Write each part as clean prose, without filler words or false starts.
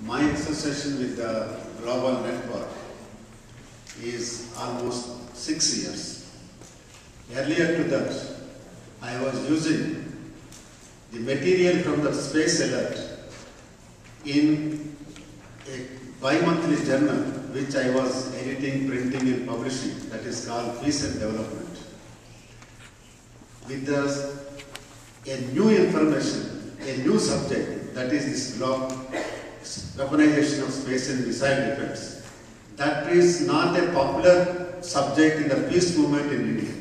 My association with the global network is almost 6 years. Earlier to that, I was using the material from the Space Alert in a bi-monthly journal which I was editing, printing and publishing, that is called Peace and Development. With a new information, a new subject, that is this weaponization of space and missile defense. That is not a popular subject in the peace movement in India.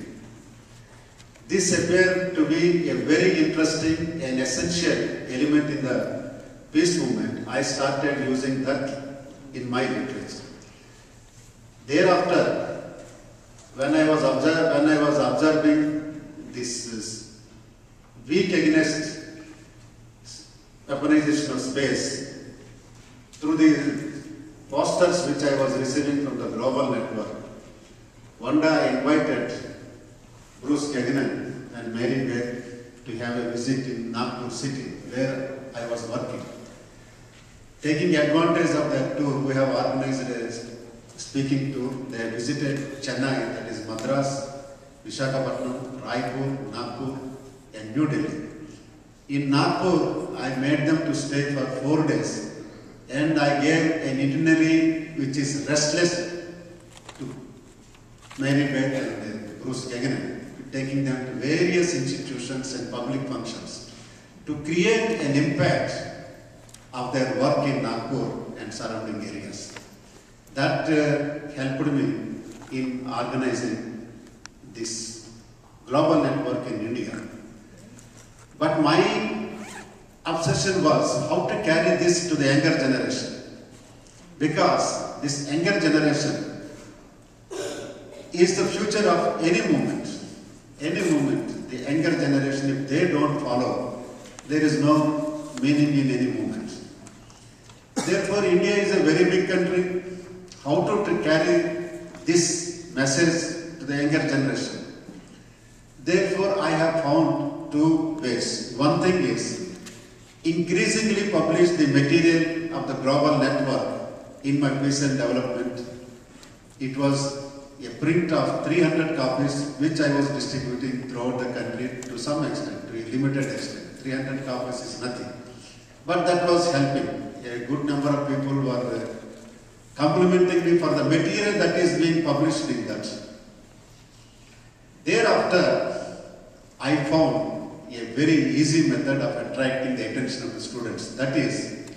This appeared to be a very interesting and essential element in the peace movement. I started using that in my literature. Thereafter, when I was observing this weak against weaponization of space through the posters which I was receiving from the global network, one day I invited Bruce Kagan and Merrimack to have a visit in Nagpur city where I was working. Taking advantage of that tour, we have organized a speaking tour. They visited Chennai, that is Madras, Visakhapatnam, Raipur, Nagpur and New Delhi. In Nagpur, I made them to stay for 4 days and I gave an itinerary which is restless to Merrimack and Bruce Kagan, taking them to various institutions and public functions to create an impact of their work in Nagpur and surrounding areas. That helped me in organizing this global network in India. But my obsession was how to carry this to the younger generation, because this younger generation is the future of any movement. Any movement, the younger generation, if they don't follow, there is no meaning in any movement. Therefore, India is a very big country. How to carry this message to the younger generation? Therefore, I have found 2 ways. One thing is increasingly publish the material of the global network in my Peace and Development. It was a print of 300 copies which I was distributing throughout the country to some extent, to a limited extent. 300 copies is nothing. But that was helping. A good number of people were complimenting me for the material that is being published in that. Thereafter, I found a very easy method of attracting the attention of the students. That is,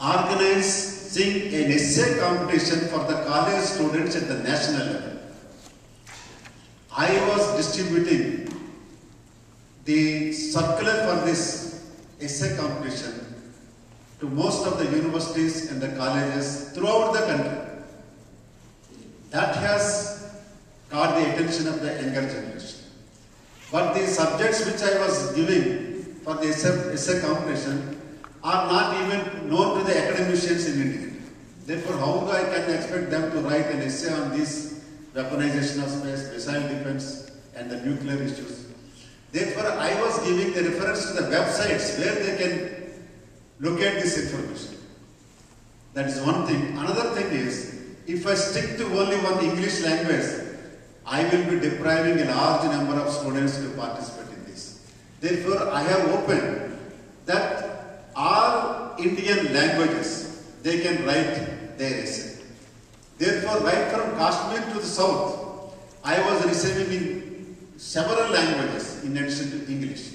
organizing an essay competition for the college students at the national level. I was distributing the circular for this essay competition to most of the universities and the colleges throughout the country. That has caught the attention of the younger generation. But the subjects which I was giving for the essay competition are not even known to the academicians in India. Therefore, how I can expect them to write an essay on this weaponization of space, missile defense and the nuclear issues? Therefore, I was giving the reference to the websites where they can look at this information. That is one thing. Another thing is, if I stick to only one English language, I will be depriving a large number of students to participate in this. Therefore, I have opened that all Indian languages, they can write their essay. Therefore, right from Kashmir to the south, I was receiving in several languages in addition to English.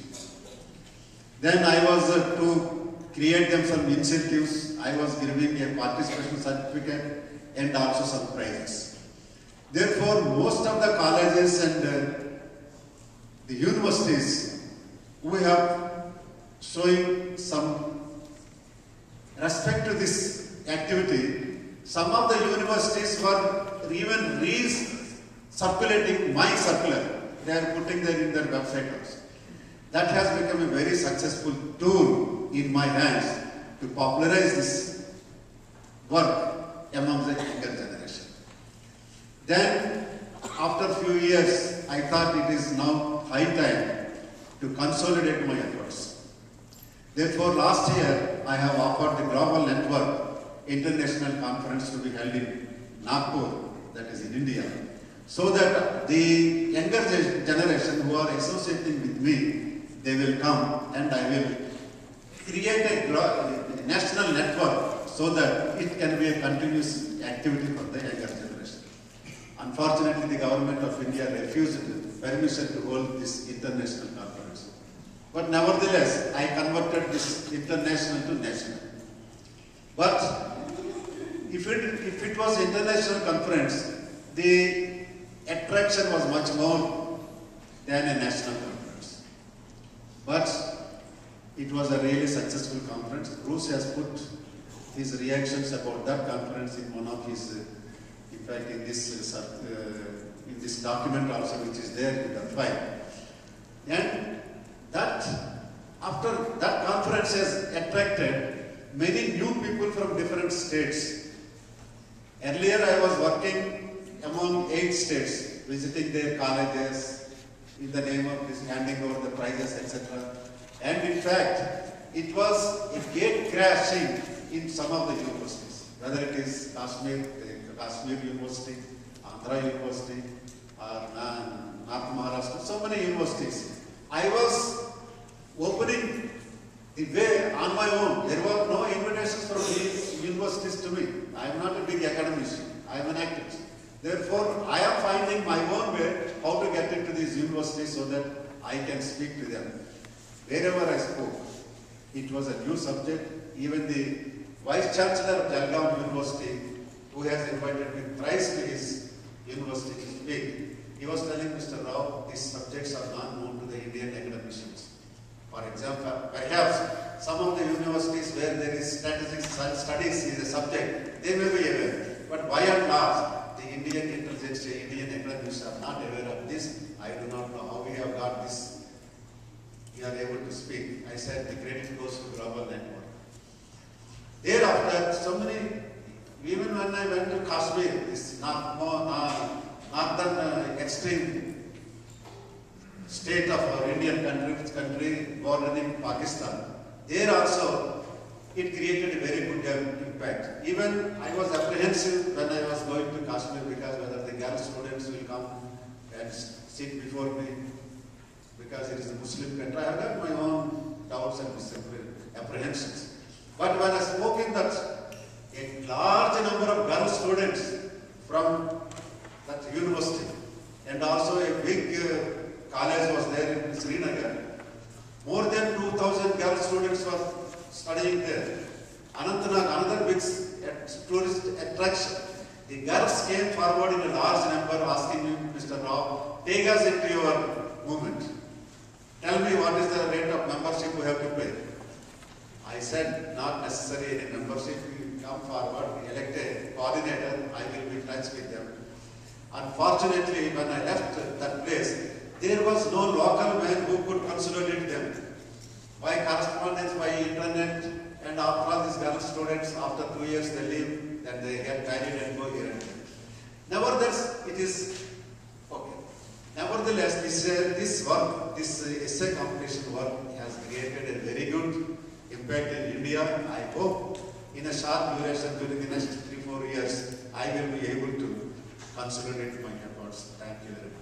Then I was to create them some incentives. I was giving a participation certificate and also some prizes. Therefore, most of the colleges and the universities, we have showing some respect to this activity. Some of the universities were even circulating my circular. They are putting that in their website also. That has become a very successful tool in my hands to popularize this work among the younger generation. Then, after a few years, I thought it is now high time to consolidate my efforts. Therefore, last year I have offered the Global Network International Conference to be held in Nagpur, that is in India, so that the younger generation who are associating with me, they will come and I will create a national network so that it can be a continuous activity for the younger generation. Unfortunately, the government of India refused permission to hold this international conference. But nevertheless, I converted this international to national. But if it was international conference, the attraction was much more than a national conference. But it was a really successful conference. Bruce has put his reactions about that conference in one of his, in fact, in this document also, which is there in the file. And that, after that conference has attracted many new people from different states. Earlier I was working among 8 states, visiting their colleges in the name of this handing over the prizes, etc. And in fact, it was a gate crashing in some of the universities, whether it is Kashmir, the Kashmir University, Andhra University, or North Maharashtra, so many universities. I was opening the way on my own. There were no invitations from these universities to me. I am not a big academician. I am an activist. Therefore, I am finding my own way how to get into these universities so that I can speak to them. Wherever I spoke, it was a new subject. Even the Vice Chancellor of Jalgaon University, who has invited me thrice to his university to speak, he was telling Mr. Rao, these subjects are not known to the Indian academicians. For example, perhaps some of the universities where there is strategic studies is a subject, they may be aware. But by and large, the Indian intelligence, Indian academics are not aware of this. I do not know how we have got this. We are able to speak. I said the credit goes to Global Network. Thereafter, so many, even when I went to Kashmir, this northern extreme state of our Indian country bordering Pakistan, there also it created a very good impact. Even I was apprehensive when I was going to Kashmir because whether the girl students will come and sit before me because it is a Muslim country. I have got my own doubts and apprehensions. But when I spoke in that, a large number of girl students from that university and also a big college was there in Srinagar. More than 2,000 girl students were studying there. Anantnag, another big tourist attraction. The girls came forward in a large number asking me, Mr. Rao, take us into your movement. Tell me what is the rate of membership we have to pay. I said, not necessary any membership. You come forward, elect a coordinator, I will be in touch with them. Unfortunately, when I left that place, there was no local man who could consolidate them. By correspondence, by internet, and after all these girl students, after 2 years they leave, then they get married and go here and there. Nevertheless, it is okay. Nevertheless, this work, this essay competition work has created a very good impact in India. I hope in a short duration during the next 3-4 years, I will be able to consolidate my efforts. Thank you very much.